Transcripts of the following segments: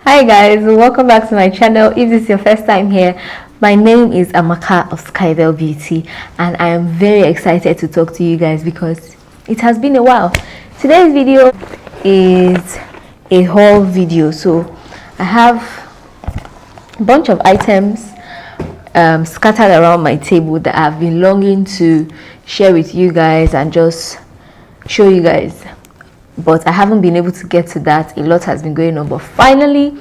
Hi guys, welcome back to my channel. If this is your first time here, my name is Amaka of SKYBELLE Beauty and I am very excited to talk to you guys because it has been a while. Today's video is a haul video, so I have a bunch of items scattered around my table that I've been longing to share with you guys and just show you guys, but I haven't been able to get to that. A lot has been going on, but finally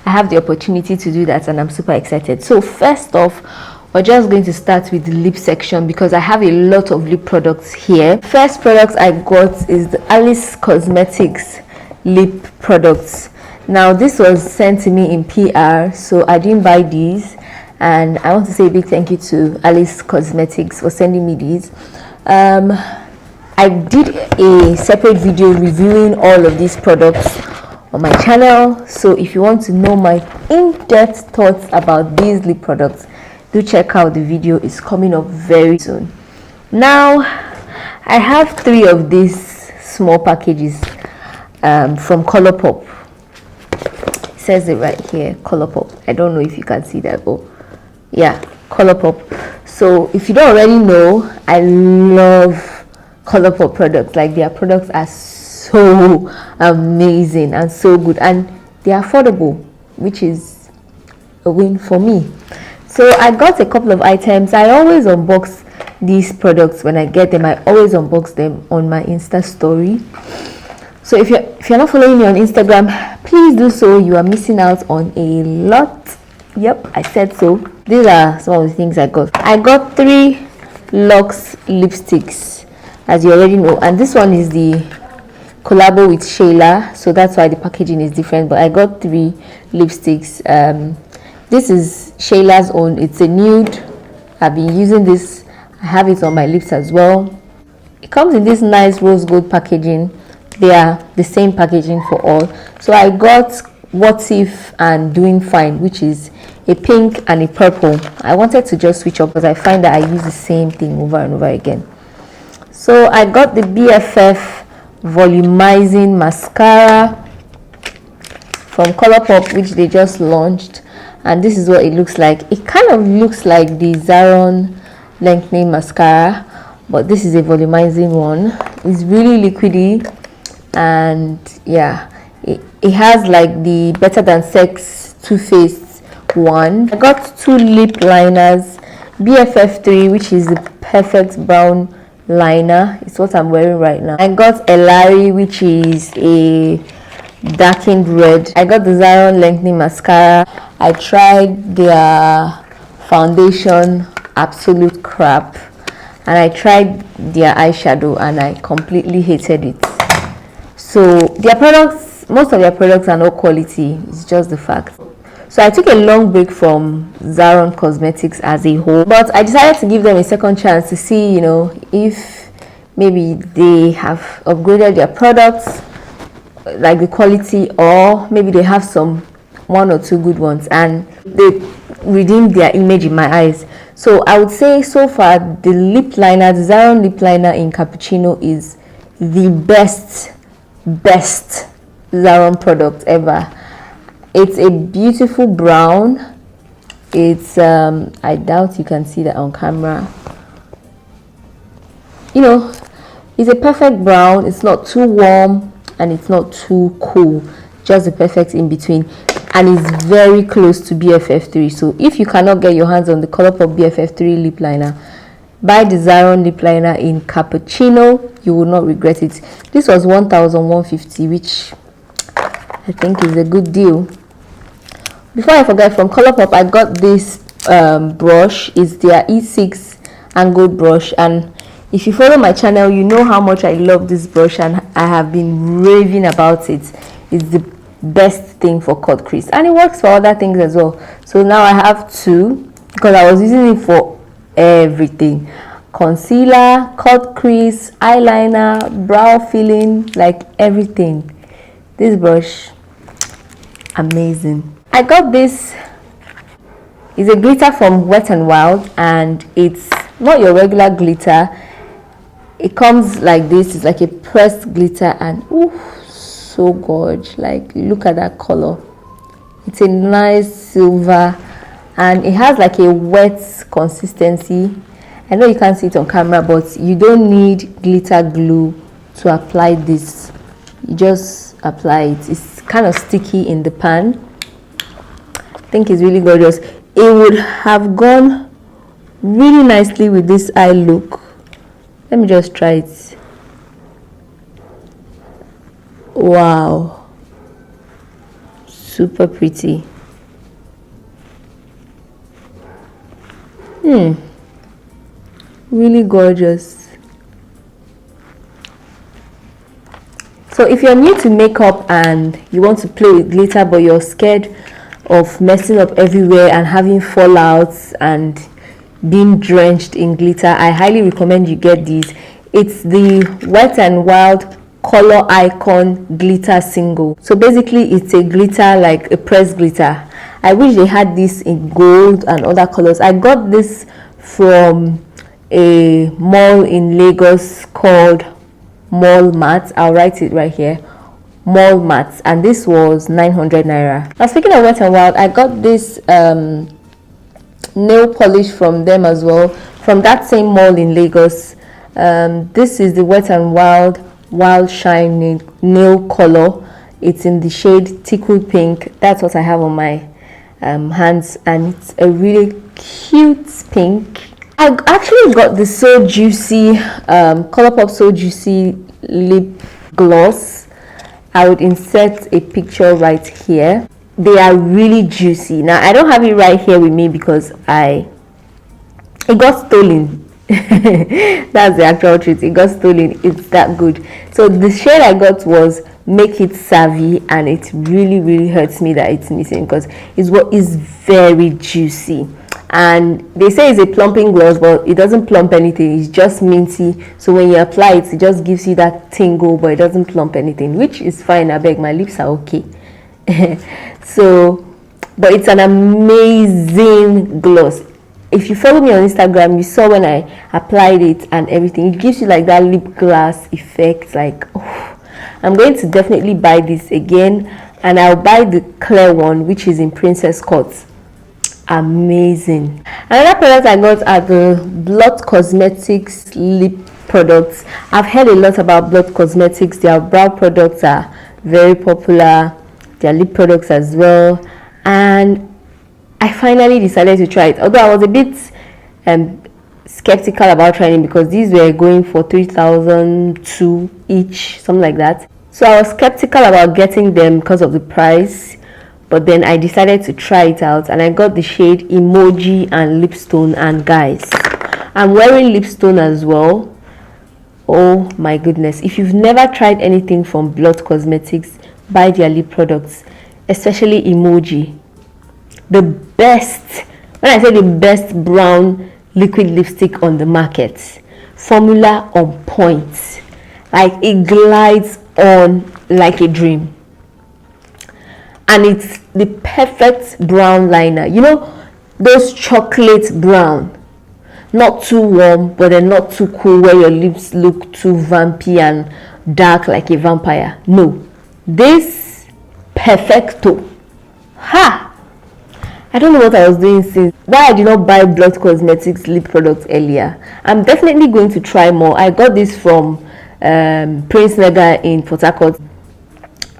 I have the opportunity to do that and I'm super excited. So first off, we're just going to start with the lip section because I have a lot of lip products here. First product I got is the Alice Cosmetics lip products. Now this was sent to me in PR, so I didn't buy these, and I want to say a big thank you to Alice Cosmetics for sending me these. I did a separate video reviewing all of these products on my channel, so if you want to know my in-depth thoughts about these lip products, do check out the video. It's coming up very soon. Now I have 3 of these small packages from Colourpop. It says it right here, Colourpop. I don't know if you can see that. Oh yeah, Colourpop. So if you don't already know, I love Colourpop products. Like, their products are so amazing and so good, and they're affordable, which is a win for me. So I got a couple of items. I always unbox these products when I get them. I always unbox them on my Insta story. So if you're not following me on Instagram, please do so. You are missing out on a lot. Yep, I said so. These are some of the things I got. I got 3 Luxe lipsticks, as you already know, and this one is the collabo with Shayla, so that's why the packaging is different. But I got 3 lipsticks. This is Shayla's own. It's a nude. I've been using this. I have it on my lips as well. It comes in this nice rose gold packaging. They are the same packaging for all. So I got What If and Doing Fine, which is a pink and a purple. I wanted to just switch up because I find that I use the same thing over and over again. So I got the BFF volumizing mascara from Colourpop, which they just launched, and this is what it looks like. It kind of looks like the Zaron lengthening mascara, but this is a volumizing one. It's really liquidy, and yeah, it has like the Better Than Sex Too Faced one. I got 2 lip liners, BFF3, which is the perfect brown liner. It's what I'm wearing right now. I got Elari, which is a darkened red. I got the Zaron lengthening mascara. I tried their foundation, absolute crap, and I tried their eyeshadow and I completely hated it. So their products, most of their products are not quality. It's just the fact. So I took a long break from Zaron Cosmetics as a whole, but I decided to give them a second chance to see, you know, if maybe they have upgraded their products, like the quality, or maybe they have some 1 or 2 good ones and they redeemed their image in my eyes. So I would say so far the lip liner, the Zaron lip liner in Cappuccino, is the best Zaron product ever. It's a beautiful brown. It's I doubt you can see that on camera. You know, it's a perfect brown. It's not too warm and it's not too cool, just the perfect in between, and it's very close to BFF3. So if you cannot get your hands on the Colourpop BFF3 lip liner, buy the Zaron lip liner in Cappuccino. You will not regret it. This was 1,150, which I think is a good deal. Before I forget, from Colourpop I got this brush. It's their E6 angled brush, and if you follow my channel, you know how much I love this brush and I have been raving about it. It's the best thing for cut crease, and it works for other things as well. So now I have 2 because I was using it for everything: concealer, cut crease, eyeliner, brow filling, like everything. This brush, amazing. I got this. It's a glitter from Wet n Wild, and it's not your regular glitter. It comes like this. It's like a pressed glitter, and ooh, so gorgeous. Like, look at that color. It's a nice silver, and it has like a wet consistency. I know you can't see it on camera, but you don't need glitter glue to apply this. You just apply it. It's kind of sticky in the pan. I think it's really gorgeous. It would have gone really nicely with this eye look. Let me just try it. Wow, super pretty. Really gorgeous. So if you're new to makeup and you want to play with glitter but you're scared of messing up everywhere and having fallouts and being drenched in glitter, I highly recommend you get these. It's the Wet n Wild Color Icon Glitter Single. So basically it's a glitter, like a pressed glitter. I wish they had this in gold and other colors. I got this from a mall in Lagos called Mallmart. I'll write it right here, Mallmart, and this was 900 naira. Now speaking of Wet n Wild, I got this nail polish from them as well, from that same mall in Lagos. This is the Wet n Wild Wild Shine nail color. It's in the shade Tickled Pink. That's what I have on my hands, and it's a really cute pink. I actually got the So Juicy Colourpop So Juicy lip gloss. I would insert a picture right here. They are really juicy. Now I don't have it right here with me because it got stolen. That's the actual truth. It got stolen. It's that good. So the shade I got was Make It Savvy, and it really hurts me that it's missing because it's what is very juicy. And they say it's a plumping gloss, but it doesn't plump anything. It's just minty. So when you apply it, it just gives you that tingle, but it doesn't plump anything, which is fine. I beg, my lips are okay. So, but it's an amazing gloss. If you follow me on Instagram, you saw when I applied it and everything. It gives you like that lip gloss effect. Like, oh, I'm going to definitely buy this again, and I'll buy the clear one, which is in Princess Cut. Amazing. Another product I got are the Blot Cosmetics lip products. I've heard a lot about Blot Cosmetics. Their brow products are very popular, their lip products as well, and I finally decided to try it, although I was a bit skeptical about trying it because these were going for 3,002 each, something like that. So I was skeptical about getting them because of the price. But then I decided to try it out, and I got the shade Emoji and Lipstone. And guys, I'm wearing Lipstone as well. Oh my goodness, if you've never tried anything from Blot Cosmetics, buy their lip products, especially Emoji. The best, when I say the best brown liquid lipstick on the market. Formula on point, like it glides on like a dream. And it's the perfect brown liner. You know, those chocolate brown, not too warm but then not too cool, where your lips look too vampy and dark like a vampire. No, this perfecto. Ha! I don't know what I was doing since why I did not buy Blot Cosmetics lip products earlier. I'm definitely going to try more. I got this from Prince Mega in Port Harcourt,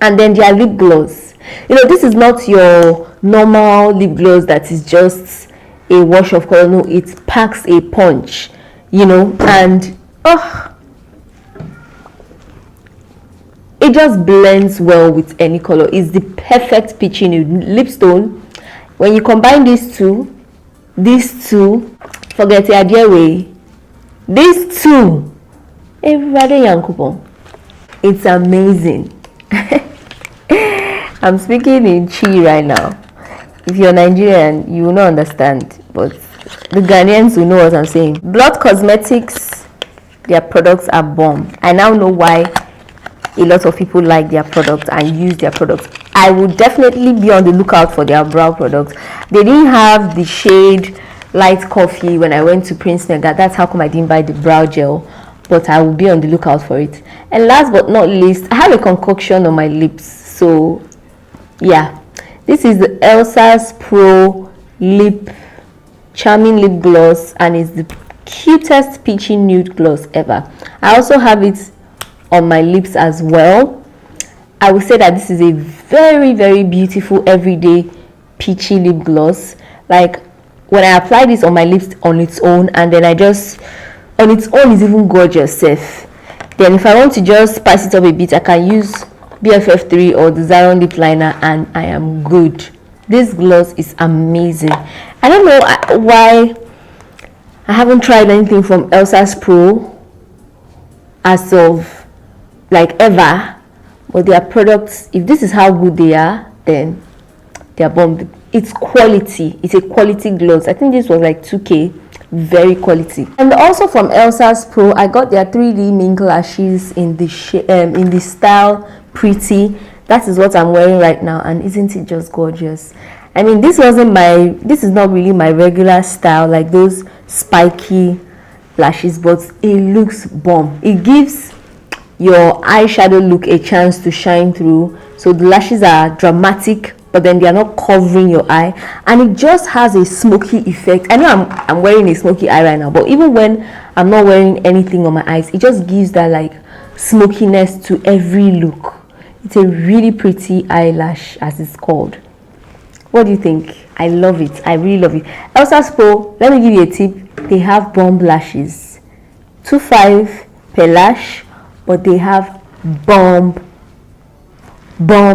and then their lip gloss. You know, this is not your normal lip gloss that is just a wash of color. No, it packs a punch, you know, and it just blends well with any color. It's the perfect peachy nude lipstone. When you combine these two, forget the idea way. These two, everybody yankupon. It's amazing. I'm speaking in Chi right now. If you're Nigerian, you will not understand, but the Ghanaians will know what I'm saying. Blot Cosmetics, their products are bomb. I now know why a lot of people like their products and use their products. I would definitely be on the lookout for their brow products. They didn't have the shade Light Coffee when I went to Prince Mega. That's how come I didn't buy the brow gel, but I will be on the lookout for it. And last but not least, I have a concoction on my lips. So yeah, This is the Elsa's Pro Lip Charming Lip Gloss, and it's the cutest peachy nude gloss ever. I also have it on my lips as well. I would say that this is a very, very beautiful everyday peachy lip gloss. Like, when I apply this on my lips on its own, and then I just, on its own is even gorgeous safe. Then if I want to just spice it up a bit, I can use BFF3 or the Zaron lip liner, and I am good. This gloss is amazing. I don't know why I haven't tried anything from Elsa's Pro as of like ever, but their products, if this is how good they are, then they are bomb. It's quality. It's a quality gloss. I think this was like 2K. Very quality. And also from Elsa's Pro, I got their 3D mink lashes in the style Pretty. That is what I'm wearing right now, and isn't it just gorgeous? I mean, this is not really my regular style, like those spiky lashes, but it looks bomb. It gives your eyeshadow look a chance to shine through. So the lashes are dramatic, but then they are not covering your eye, and it just has a smoky effect. I know I'm wearing a smoky eye right now, but even when I'm not wearing anything on my eyes, it just gives that like smokiness to every look. It's a really pretty eyelash, as it's called. What do you think? I love it. I really love it. Elsa's Pro, let me give you a tip. They have bomb lashes. 2.5 per lash, but they have bomb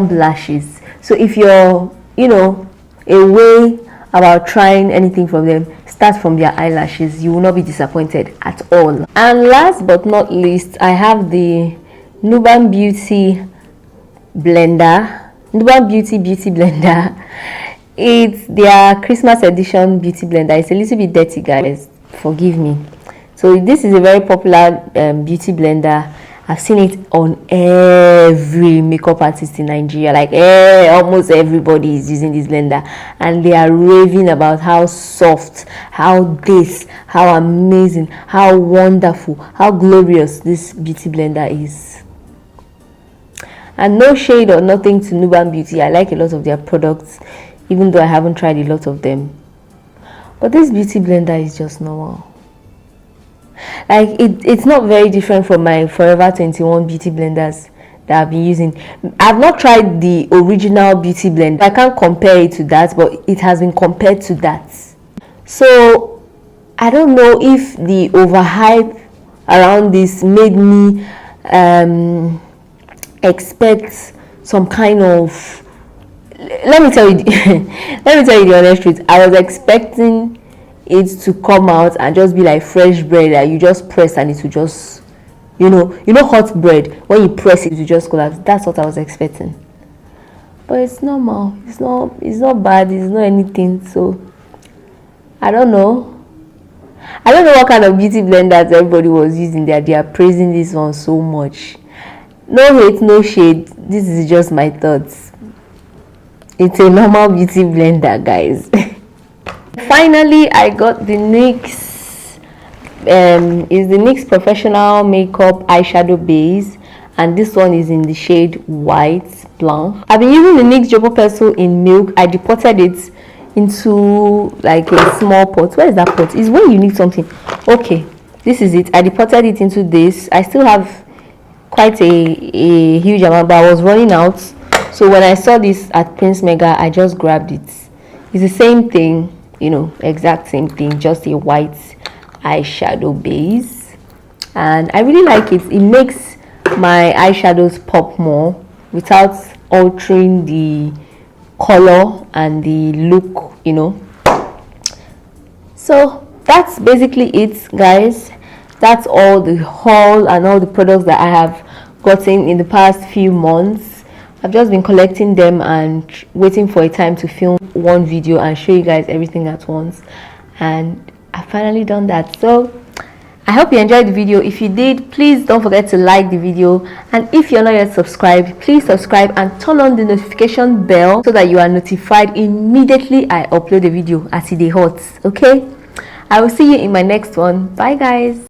lashes. So if you're, away about trying anything from them, start from their eyelashes. You will not be disappointed at all. And last but not least, I have the Nuban Beauty blender. Nuban Beauty blender. It's their Christmas edition beauty blender. It's a little bit dirty, guys, forgive me. So this is a very popular beauty blender. I've seen it on every makeup artist in Nigeria. Like almost everybody is using this blender, and they are raving about how soft, how amazing, how wonderful, how glorious this beauty blender is. And no shade or nothing to Nuban Beauty. I like a lot of their products, even though I haven't tried a lot of them. But this beauty blender is just normal. Like it's not very different from my Forever 21 beauty blenders that I've been using. I've not tried the original beauty blender. I can't compare it to that, but it has been compared to that. So I don't know if the overhype around this made me expect some kind of, let me tell you the honest truth. I was expecting it to come out and just be like fresh bread that you just press and it will just, hot bread, when you press it will just collapse. That's what I was expecting. But it's normal. It's not bad. It's not anything. So I don't know what kind of beauty blenders everybody was using there. They are praising this one so much. No hate, no shade. This is just my thoughts. It's a normal beauty blender, guys. Finally, I got the NYX is the NYX Professional Makeup Eyeshadow Base, and this one is in the shade White Blanc. I've been using the NYX Jopo Pencil in Milk. I depotted it into like a small pot. Where is that pot? Is when you need something. Okay, this is it. I depotted it into this. I still have quite a huge amount, but I was running out. So when I saw this at Prince Mega, I just grabbed it. It's the same thing, exact same thing, just a white eyeshadow base, and I really like it. It makes my eyeshadows pop more without altering the color and the look, So that's basically it, guys. That's all the haul and all the products that I have gotten in the past few months. I've just been collecting them and waiting for a time to film one video and show you guys everything at once, and I've finally done that. So I hope you enjoyed the video. If you did, please don't forget to like the video, and if you're not yet subscribed, please subscribe and turn on the notification bell so that you are notified immediately I upload a video as it is hot. Okay, I will see you in my next one. Bye, guys.